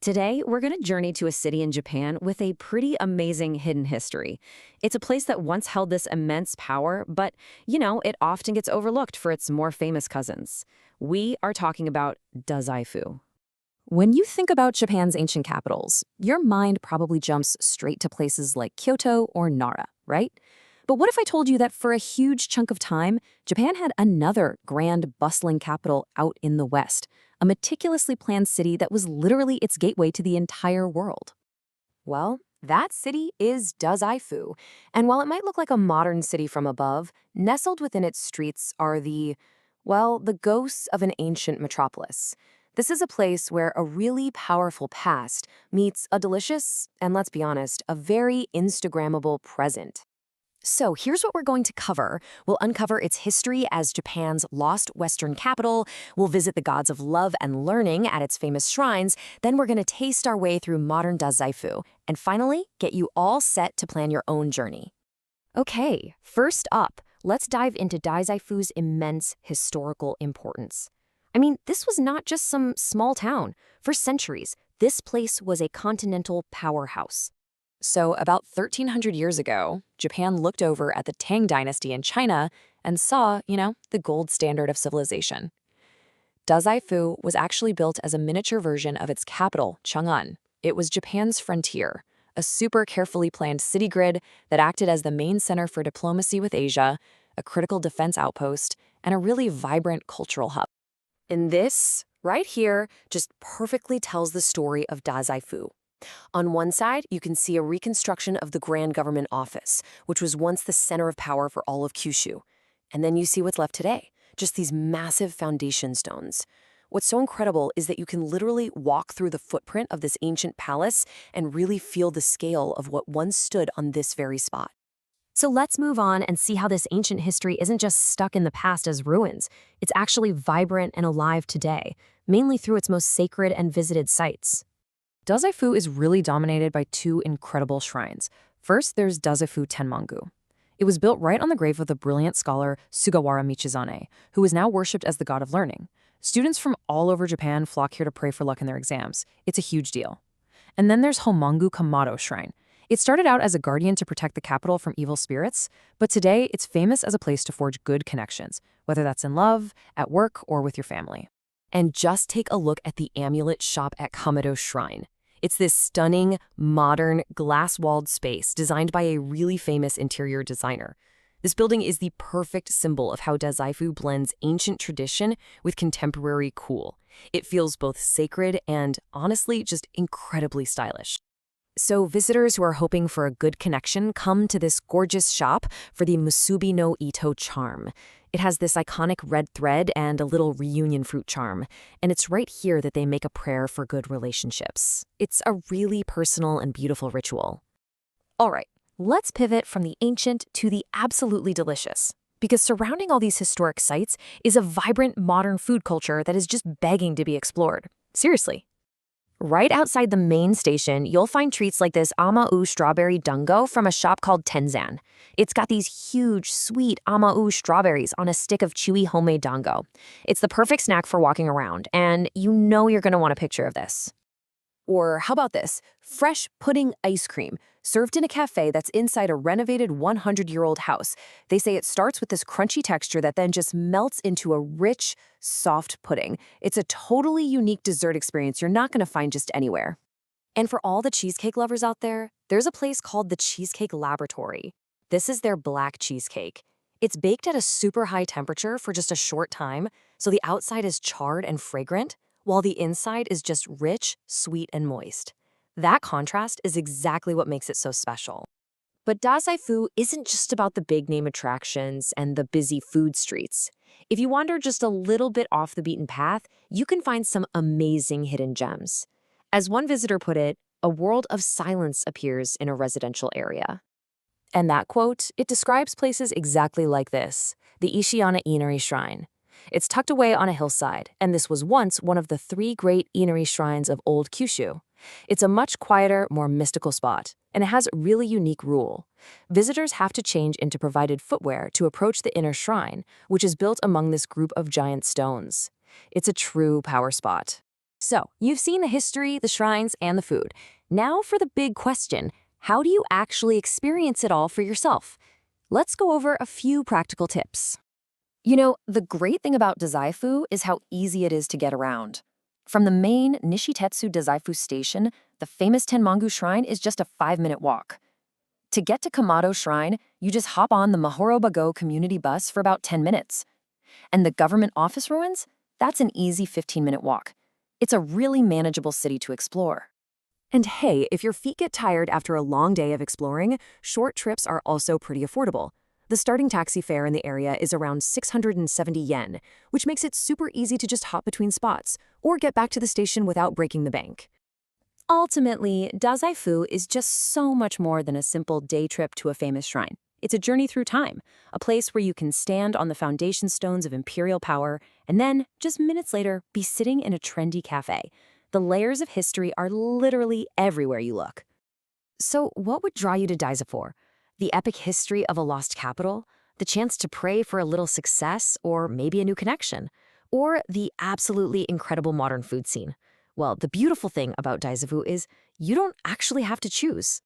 Today, we're going to journey to a city in Japan with a pretty amazing hidden history. It's a place that once held this immense power, but, it often gets overlooked for its more famous cousins. We are talking about Dazaifu. When you think about Japan's ancient capitals, your mind probably jumps straight to places like Kyoto or Nara, right? But what if I told you that for a huge chunk of time, Japan had another grand, bustling capital out in the west, a meticulously planned city that was literally its gateway to the entire world? Well, that city is Dazaifu, and while it might look like a modern city from above, nestled within its streets are the ghosts of an ancient metropolis. This is a place where a really powerful past meets a delicious, and let's be honest, a very Instagrammable present. So here's what we're going to cover. We'll uncover its history as Japan's lost Western capital. We'll visit the gods of love and learning at its famous shrines. Then we're going to taste our way through modern Dazaifu. And finally, get you all set to plan your own journey. Okay, first up, let's dive into Dazaifu's immense historical importance. I mean, this was not just some small town. For centuries, this place was a continental powerhouse. So about 1,300 years ago, Japan looked over at the Tang dynasty in China and saw, the gold standard of civilization. Dazaifu was actually built as a miniature version of its capital, Chang'an. It was Japan's frontier, a super carefully planned city grid that acted as the main center for diplomacy with Asia, a critical defense outpost, and a really vibrant cultural hub. And this, right here, just perfectly tells the story of Dazaifu. On one side, you can see a reconstruction of the Grand Government Office, which was once the center of power for all of Kyushu. And then you see what's left today, just these massive foundation stones. What's so incredible is that you can literally walk through the footprint of this ancient palace and really feel the scale of what once stood on this very spot. So let's move on and see how this ancient history isn't just stuck in the past as ruins. It's actually vibrant and alive today, mainly through its most sacred and visited sites. Dazaifu is really dominated by two incredible shrines. First, there's Dazaifu Tenmangu. It was built right on the grave of the brilliant scholar Sugawara Michizane, who is now worshipped as the god of learning. Students from all over Japan flock here to pray for luck in their exams. It's a huge deal. And then there's Homangu Kamado Shrine. It started out as a guardian to protect the capital from evil spirits, but today it's famous as a place to forge good connections, whether that's in love, at work, or with your family. And just take a look at the amulet shop at Kamado Shrine. It's this stunning, modern, glass-walled space designed by a really famous interior designer. This building is the perfect symbol of how Dazaifu blends ancient tradition with contemporary cool. It feels both sacred and, honestly, just incredibly stylish. So visitors who are hoping for a good connection come to this gorgeous shop for the Musubi no Ito charm. It has this iconic red thread and a little reunion fruit charm, and it's right here that they make a prayer for good relationships. It's a really personal and beautiful ritual. All right, let's pivot from the ancient to the absolutely delicious, because surrounding all these historic sites is a vibrant modern food culture that is just begging to be explored. Seriously. Right outside the main station, you'll find treats like this Amau strawberry dango from a shop called Tenzan. It's got these huge, sweet Amau strawberries on a stick of chewy homemade dango. It's the perfect snack for walking around, and you know you're going to want a picture of this. Or how about this? Fresh pudding ice cream, served in a cafe that's inside a renovated 100-year-old house. They say it starts with this crunchy texture that then just melts into a rich, soft pudding. It's a totally unique dessert experience you're not going to find just anywhere. And for all the cheesecake lovers out there, there's a place called the Cheesecake Laboratory. This is their black cheesecake. It's baked at a super high temperature for just a short time, so the outside is charred and fragrant, while the inside is just rich, sweet, and moist. That contrast is exactly what makes it so special. But Dazaifu isn't just about the big-name attractions and the busy food streets. If you wander just a little bit off the beaten path, you can find some amazing hidden gems. As one visitor put it, a world of silence appears in a residential area. And that quote, it describes places exactly like this, the Ishiyama Inari Shrine. It's tucked away on a hillside, and this was once one of the 3 great Inari shrines of old Kyushu. It's a much quieter, more mystical spot, and it has a really unique rule. Visitors have to change into provided footwear to approach the inner shrine, which is built among this group of giant stones. It's a true power spot. So, you've seen the history, the shrines, and the food. Now for the big question, how do you actually experience it all for yourself? Let's go over a few practical tips. The great thing about Dazaifu is how easy it is to get around. From the main Nishitetsu Dazaifu station, the famous Tenmangu Shrine is just a 5-minute walk. To get to Kamado Shrine, you just hop on the Mahoroba-go community bus for about 10 minutes. And the government office ruins? That's an easy 15-minute walk. It's a really manageable city to explore. And hey, if your feet get tired after a long day of exploring, short trips are also pretty affordable. The starting taxi fare in the area is around 670 yen, which makes it super easy to just hop between spots or get back to the station without breaking the bank. Ultimately, Dazaifu is just so much more than a simple day trip to a famous shrine. It's a journey through time, a place where you can stand on the foundation stones of imperial power and then, just minutes later, be sitting in a trendy cafe. The layers of history are literally everywhere you look. So what would draw you to Dazaifu? The epic history of a lost capital? The chance to pray for a little success or maybe a new connection? Or the absolutely incredible modern food scene? Well, the beautiful thing about Dazaifu is you don't actually have to choose.